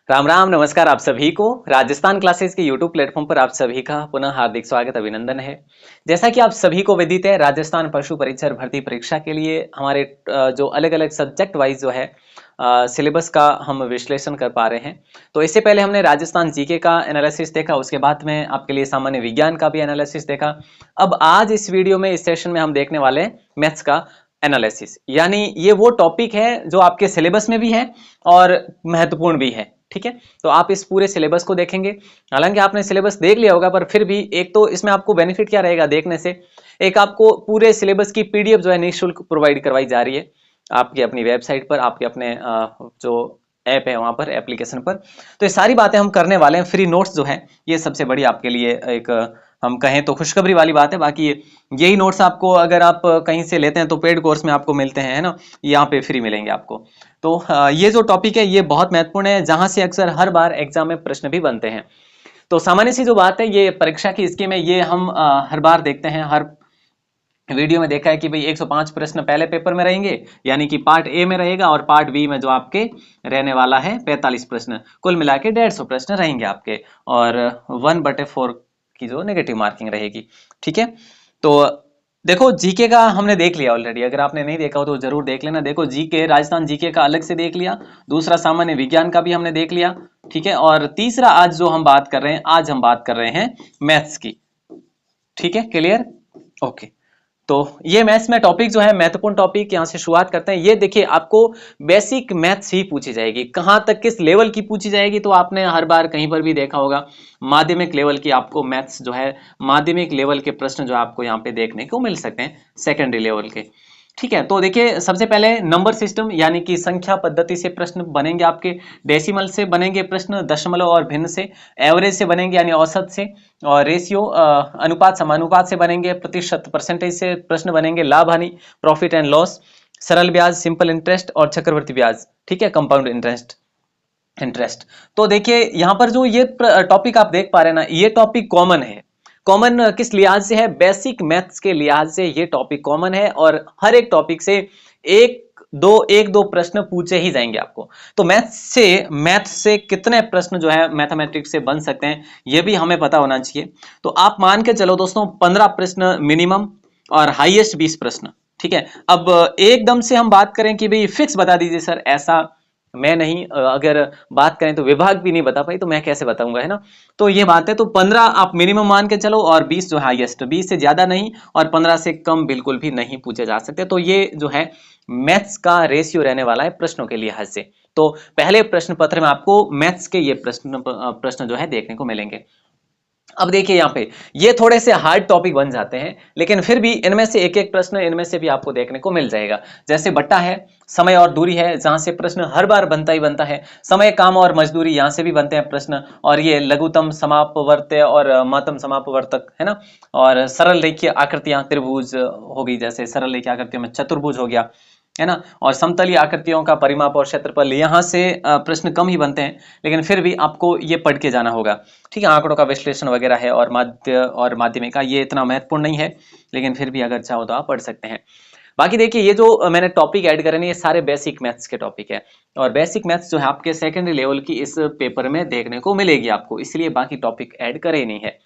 राम राम नमस्कार आप सभी को। राजस्थान क्लासेस के यूट्यूब प्लेटफॉर्म पर आप सभी का पुनः हार्दिक स्वागत अभिनंदन है। जैसा कि आप सभी को विदित है, राजस्थान पशु परीक्षर भर्ती परीक्षा के लिए हमारे जो अलग अलग सब्जेक्ट वाइज जो है सिलेबस का हम विश्लेषण कर पा रहे हैं। तो इससे पहले हमने राजस्थान जीके का एनालिसिस देखा, उसके बाद में आपके लिए सामान्य विज्ञान का भी एनालिसिस देखा। अब आज इस वीडियो में, इस सेशन में हम देखने वाले हैं मैथ्स का एनालिसिस। यानी ये वो टॉपिक है जो आपके सिलेबस में भी है और महत्वपूर्ण भी है। ठीक है, तो आप इस पूरे सिलेबस को देखेंगे। हालांकि आपने सिलेबस देख लिया होगा, पर फिर भी एक तो इसमें आपको बेनिफिट क्या रहेगा देखने से, एक आपको पूरे सिलेबस की पीडीएफ जो है निःशुल्क प्रोवाइड करवाई जा रही है आपकी अपनी वेबसाइट पर, आपके अपने जो ऐप है वहां पर, एप्लीकेशन पर। तो ये सारी बातें हम करने वाले हैं। फ्री नोट्स जो है ये सबसे बड़ी आपके लिए एक हम कहें तो खुशखबरी वाली बात है। बाकी यही नोट्स आपको अगर आप कहीं से लेते हैं तो पेड कोर्स में आपको मिलते हैं, है ना, यहाँ पे फ्री मिलेंगे आपको। तो ये जो टॉपिक है ये बहुत महत्वपूर्ण है, जहां से अक्सर हर बार एग्जाम में प्रश्न भी बनते हैं। तो सामान्य सी जो बात है, ये परीक्षा की स्कीम है, ये हम हर बार देखते हैं। हर वीडियो में देखा है कि भाई 105 प्रश्न पहले पेपर में रहेंगे, यानी कि पार्ट ए में रहेगा, और पार्ट बी में जो आपके रहने वाला है 45 प्रश्न, कुल मिला के 150 प्रश्न रहेंगे आपके, और 1/4 की जो नेगेटिव मार्किंग रहेगी। ठीक है, तो देखो जीके का हमने देख लिया ऑलरेडी। अगर आपने नहीं देखा हो तो जरूर देख लेना। देखो जीके, राजस्थान जीके का अलग से देख लिया, दूसरा सामान्य विज्ञान का भी हमने देख लिया। ठीक है, और तीसरा आज जो हम बात कर रहे हैं, आज हम बात कर रहे हैं मैथ्स की। ठीक है, क्लियर, ओके। तो ये मैथ्स में टॉपिक जो है महत्वपूर्ण टॉपिक, यहां से शुरुआत करते हैं। ये देखिए, आपको बेसिक मैथ्स ही पूछी जाएगी। कहां तक, किस लेवल की पूछी जाएगी, तो आपने हर बार कहीं पर भी देखा होगा, माध्यमिक लेवल की आपको मैथ्स जो है, माध्यमिक लेवल के प्रश्न जो आपको यहाँ पे देखने को मिल सकते हैं, सेकेंडरी लेवल के। ठीक है, तो देखिए सबसे पहले नंबर सिस्टम यानी कि संख्या पद्धति से प्रश्न बनेंगे आपके, डेसिमल से बनेंगे प्रश्न, दशमलव और भिन्न से, एवरेज से बनेंगे यानी औसत से, और रेशियो अनुपात समानुपात से बनेंगे, प्रतिशत परसेंटेज से प्रश्न बनेंगे, लाभ हानि प्रॉफिट एंड लॉस, सरल ब्याज सिंपल इंटरेस्ट और चक्रवर्ती ब्याज। ठीक है, कंपाउंड इंटरेस्ट। तो देखिए यहाँ पर जो ये टॉपिक आप देख पा रहे हैं ना, ये टॉपिक कॉमन है। कॉमन किस लिहाज से है? बेसिक मैथ्स के लिहाज से ये टॉपिक कॉमन है, और हर एक टॉपिक से एक दो प्रश्न पूछे ही जाएंगे आपको। तो मैथ्स से कितने प्रश्न जो है मैथमेटिक्स से बन सकते हैं, ये भी हमें पता होना चाहिए। तो आप मान के चलो दोस्तों, 15 प्रश्न मिनिमम और हाईएस्ट 20 प्रश्न। ठीक है, अब एकदम से हम बात करें कि भाई फिक्स बता दीजिए सर, ऐसा मैं नहीं, अगर बात करें तो विभाग भी नहीं बता पाई तो मैं कैसे बताऊंगा, है ना। तो ये बात है, तो 15 आप मिनिमम मान के चलो, और 20 जो हाईएस्ट, 20 से ज्यादा नहीं और 15 से कम बिल्कुल भी नहीं पूछे जा सकते। तो ये जो है मैथ्स का रेशियो रहने वाला है प्रश्नों के लिहाज से। तो पहले प्रश्न पत्र में आपको मैथ्स के ये प्रश्न जो है देखने को मिलेंगे। अब देखिए यहाँ पे ये थोड़े से हार्ड टॉपिक बन जाते हैं, लेकिन फिर भी इनमें से एक एक प्रश्न इनमें से भी आपको देखने को मिल जाएगा। जैसे बट्टा है, समय और दूरी है, जहां से प्रश्न हर बार बनता ही बनता है। समय, काम और मजदूरी, यहां से भी बनते हैं प्रश्न। और ये लघुतम समापवर्त्य और महत्तम समापवर्तक, है ना। और सरल रेखीय आकृतियां, त्रिभुज हो गई, जैसे सरल रेखीय आकृतियों में चतुर्भुज हो गया, है ना। और समतलीय आकृतियों का परिमाप और क्षेत्रफल, यहाँ से प्रश्न कम ही बनते हैं, लेकिन फिर भी आपको ये पढ़ के जाना होगा। ठीक है, आंकड़ों का विश्लेषण वगैरह है, और माध्यमिक का ये इतना महत्वपूर्ण नहीं है, लेकिन फिर भी अगर चाहो तो आप पढ़ सकते हैं। बाकी देखिए, ये जो मैंने टॉपिक ऐड करे ना, ये सारे बेसिक मैथ्स के टॉपिक है, और बेसिक मैथ्स जो है आपके सेकेंडरी लेवल की इस पेपर में देखने को मिलेगी आपको, इसलिए बाकी टॉपिक ऐड करे ही नहीं है।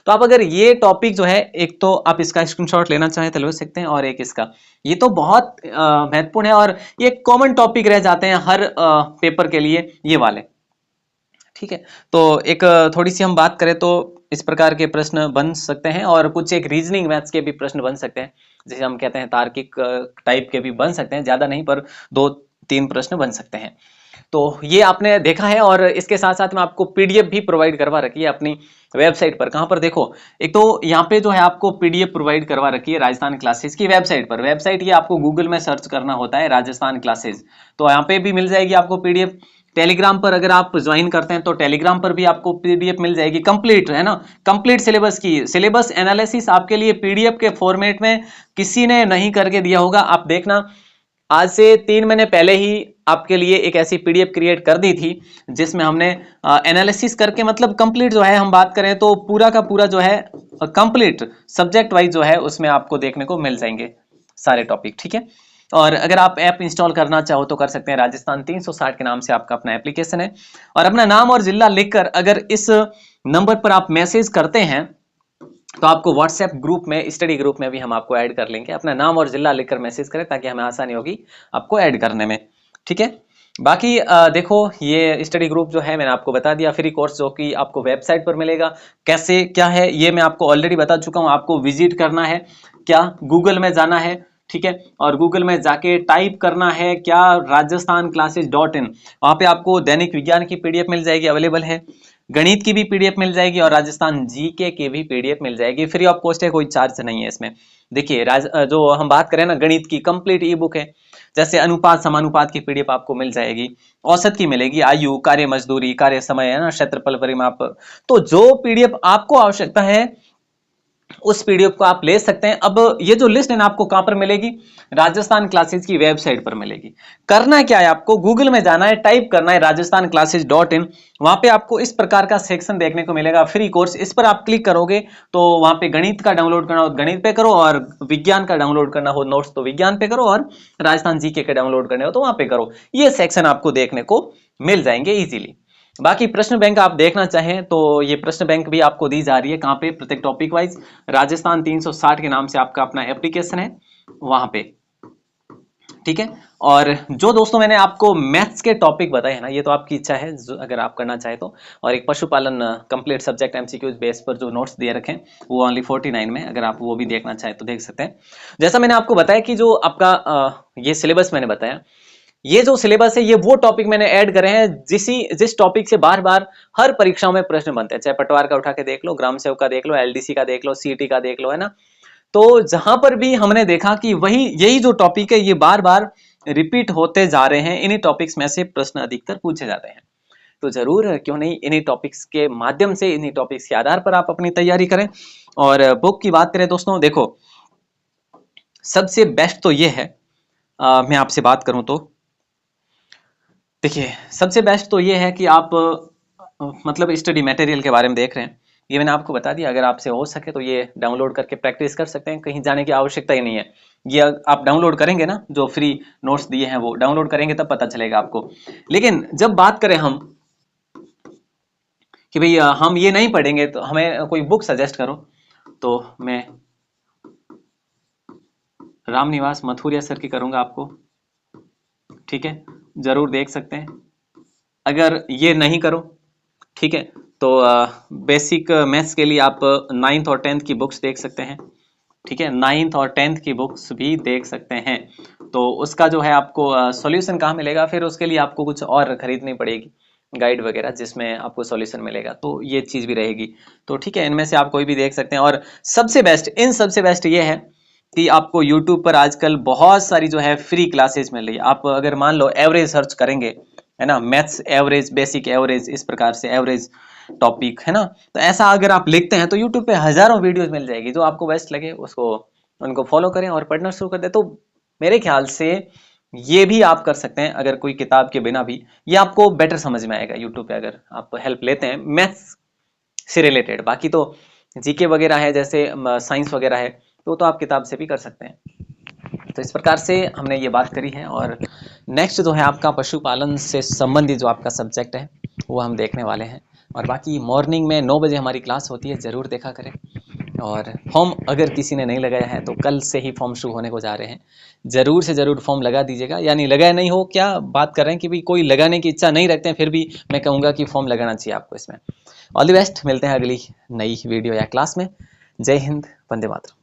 तो आप अगर ये टॉपिक जो है, एक तो आप इसका स्क्रीनशॉट लेना चाहें तो ले सकते हैं, और एक इसका, ये तो बहुत महत्वपूर्ण है, और ये कॉमन टॉपिक रह जाते हैं हर पेपर के लिए ये वाले। ठीक है, तो एक थोड़ी सी हम बात करें तो इस प्रकार के प्रश्न बन सकते हैं, और कुछ एक रीजनिंग मैथ्स के भी प्रश्न बन सकते हैं, जैसे हम कहते हैं तार्किक टाइप के भी बन सकते हैं, ज्यादा नहीं पर 2-3 प्रश्न बन सकते हैं। तो ये आपने देखा है, और इसके साथ साथ में आपको पीडीएफ भी प्रोवाइड करवा रखी है अपनी वेबसाइट पर। कहां पर देखो, एक तो यहाँ पे जो है आपको पीडीएफ प्रोवाइड करवा रखी है राजस्थान क्लासेस की वेबसाइट पर। वेबसाइट ये आपको गूगल में सर्च करना होता है, राजस्थान क्लासेस, तो यहाँ पे भी मिल जाएगी आपको पीडीएफ। टेलीग्राम पर अगर आप ज्वाइन करते हैं तो टेलीग्राम पर भी आपको पीडीएफ मिल जाएगी कंप्लीट, है ना। कंप्लीट सिलेबस की, सिलेबस एनालिसिस आपके लिए पीडीएफ के फॉर्मेट में किसी ने नहीं करके दिया होगा। आप देखना, आज से 3 महीने पहले ही आपके लिए एक ऐसी पीडीएफ क्रिएट कर दी थी, जिसमें हमने एनालिसिस करके, मतलब कंप्लीट जो है हम बात करें तो पूरा का पूरा जो है कंप्लीट सब्जेक्ट वाइज जो है उसमें आपको देखने को मिल जाएंगे सारे टॉपिक। ठीक है, और अगर आप ऐप इंस्टॉल करना चाहो तो कर सकते हैं। राजस्थान 360 के नाम से आपका अपना एप्लीकेशन है, और अपना नाम और जिला लिखकर अगर इस नंबर पर आप मैसेज करते हैं तो आपको व्हाट्सएप ग्रुप में, स्टडी ग्रुप में भी हम आपको ऐड कर लेंगे। अपना नाम और जिला लिखकर मैसेज करें ताकि हमें आसानी होगी आपको ऐड करने में, ठीक है। बाकी देखो, ये स्टडी ग्रुप जो है मैंने आपको बता दिया, फ्री कोर्स जो कि आपको वेबसाइट पर मिलेगा। कैसे क्या है ये मैं आपको ऑलरेडी बता चुका हूँ। आपको विजिट करना है, क्या गूगल में जाना है, ठीक है, और गूगल में जाके टाइप करना है क्या, rajasthanclasses.in। वहां पे आपको दैनिक विज्ञान की पीडीएफ मिल जाएगी, अवेलेबल है। गणित की भी पीडीएफ मिल जाएगी और राजस्थान जीके की भी पीडीएफ मिल जाएगी। फ्री ऑफ कॉस्ट है, कोई चार्ज नहीं है इसमें। देखिए जो हम बात करें ना, गणित की कंप्लीट ई बुक है, जैसे अनुपात समानुपात की पीडीएफ आपको मिल जाएगी, औसत की मिलेगी, आयु, कार्य मजदूरी, कार्य समय, है ना, क्षेत्रफल परिमाप। तो जो पीडीएफ आपको आवश्यकता है उस पीडीएफ को आप ले सकते हैं। अब ये जो लिस्ट है ना, आपको कहां पर मिलेगी, राजस्थान क्लासेज की वेबसाइट पर मिलेगी। करना क्या है, आपको गूगल में जाना है, टाइप करना है rajasthanclasses.in। वहां पे आपको इस प्रकार का सेक्शन देखने को मिलेगा, फ्री कोर्स। इस पर आप क्लिक करोगे तो वहां पे गणित का डाउनलोड करना हो गणित पे करो, और विज्ञान का डाउनलोड करना हो नोट्स तो विज्ञान पे करो, और राजस्थान जीके के डाउनलोड करने हो तो वहां पे करो। ये सेक्शन आपको देखने को मिल जाएंगे इजीली। बाकी प्रश्न बैंक आप देखना चाहें तो ये प्रश्न बैंक भी आपको दी जा रही है, कहां पे, प्रत्येक टॉपिक वाइज। राजस्थान 360 के नाम से आपका अपना एप्लीकेशन है, वहां पे, ठीक है। और जो दोस्तों मैंने आपको मैथ्स के टॉपिक बताए हैं ना, ये तो आपकी इच्छा है अगर आप करना चाहे तो। और एक पशुपालन कंप्लीट सब्जेक्ट एमसीक्यूज बेस पर जो नोट्स दिए रखे हैं वो ओनली 49 में, अगर आप वो भी देखना चाहे तो देख सकते हैं। जैसा मैंने आपको बताया कि जो आपका ये सिलेबस मैंने बताया, ये जो सिलेबस है ये वो टॉपिक मैंने ऐड करे हैं जिस टॉपिक से बार बार हर परीक्षाओं में प्रश्न बनते हैं। चाहे पटवार का उठा के देख लो, ग्राम सेवक का देख लो, एलडीसी का देख लो, सीटी का देख लो, है ना। तो जहां पर भी हमने देखा कि यही जो टॉपिक है ये बार बार रिपीट होते जा रहे हैं, इन्हीं टॉपिक्स में से प्रश्न अधिकतर पूछे जाते हैं। तो जरूर क्यों नहीं इन्हीं टॉपिक्स के माध्यम से, इन्हीं टॉपिक्स के आधार पर आप अपनी तैयारी करें। और बुक की बात करें दोस्तों, देखो सबसे बेस्ट तो ये है, मैं आपसे बात करूं तो देखिए सबसे बेस्ट तो ये है कि आप मतलब स्टडी मटेरियल के बारे में देख रहे हैं, ये मैंने आपको बता दिया। अगर आपसे हो सके तो ये डाउनलोड करके प्रैक्टिस कर सकते हैं, कहीं जाने की आवश्यकता ही नहीं है। ये आप डाउनलोड करेंगे ना, जो फ्री नोट्स दिए हैं वो डाउनलोड करेंगे तब पता चलेगा आपको। लेकिन जब बात करें हम कि भाई हम ये नहीं पढ़ेंगे तो हमें कोई बुक सजेस्ट करो, तो मैं रामनिवास मथुरिया सर की करूंगा आपको, ठीक है, जरूर देख सकते हैं। अगर ये नहीं करो, ठीक है, तो बेसिक मैथ्स के लिए आप 9th और 10th की बुक्स देख सकते हैं, ठीक है, 9th और 10th की बुक्स भी देख सकते हैं। तो उसका जो है आपको सॉल्यूशन कहाँ मिलेगा, फिर उसके लिए आपको कुछ और खरीदनी पड़ेगी, गाइड वगैरह जिसमें आपको सॉल्यूशन मिलेगा, तो ये चीज़ भी रहेगी। तो ठीक है, इनमें से आप कोई भी देख सकते हैं। और सबसे बेस्ट, इन सबसे बेस्ट ये है कि आपको YouTube पर आजकल बहुत सारी जो है फ्री क्लासेस मिल रही है। आप अगर मान लो एवरेज सर्च करेंगे, है ना, मैथ्स एवरेज, बेसिक एवरेज, इस प्रकार से एवरेज टॉपिक, है ना, तो ऐसा अगर आप लिखते हैं तो YouTube पे हजारों वीडियोस मिल जाएगी। जो आपको बेस्ट लगे उसको, उनको फॉलो करें और पढ़ना शुरू कर दें। तो मेरे ख्याल से ये भी आप कर सकते हैं, अगर कोई किताब के बिना भी, ये आपको बेटर समझ में आएगा YouTube पे अगर आप हेल्प लेते हैं मैथ्स से रिलेटेड। बाकी तो जीके वगैरह है, जैसे साइंस वगैरह है, तो आप किताब से भी कर सकते हैं। तो इस प्रकार से हमने ये बात करी है। और नेक्स्ट जो है आपका पशुपालन से संबंधित जो आपका सब्जेक्ट है वो हम देखने वाले हैं। और बाकी मॉर्निंग में 9 बजे हमारी क्लास होती है, ज़रूर देखा करें। और फॉर्म अगर किसी ने नहीं लगाया है तो कल से ही फॉर्म शुरू होने को जा रहे हैं, ज़रूर से ज़रूर फॉर्म लगा दीजिएगा। यानी लगाया नहीं हो, क्या बात कर रहे हैं कि भाई कोई लगाने की इच्छा नहीं रखते हैं, फिर भी मैं कहूँगा कि फॉर्म लगाना चाहिए आपको इसमें। ऑल द बेस्ट, मिलते हैं अगली नई वीडियो या क्लास में। जय हिंद, वंदे मातरम।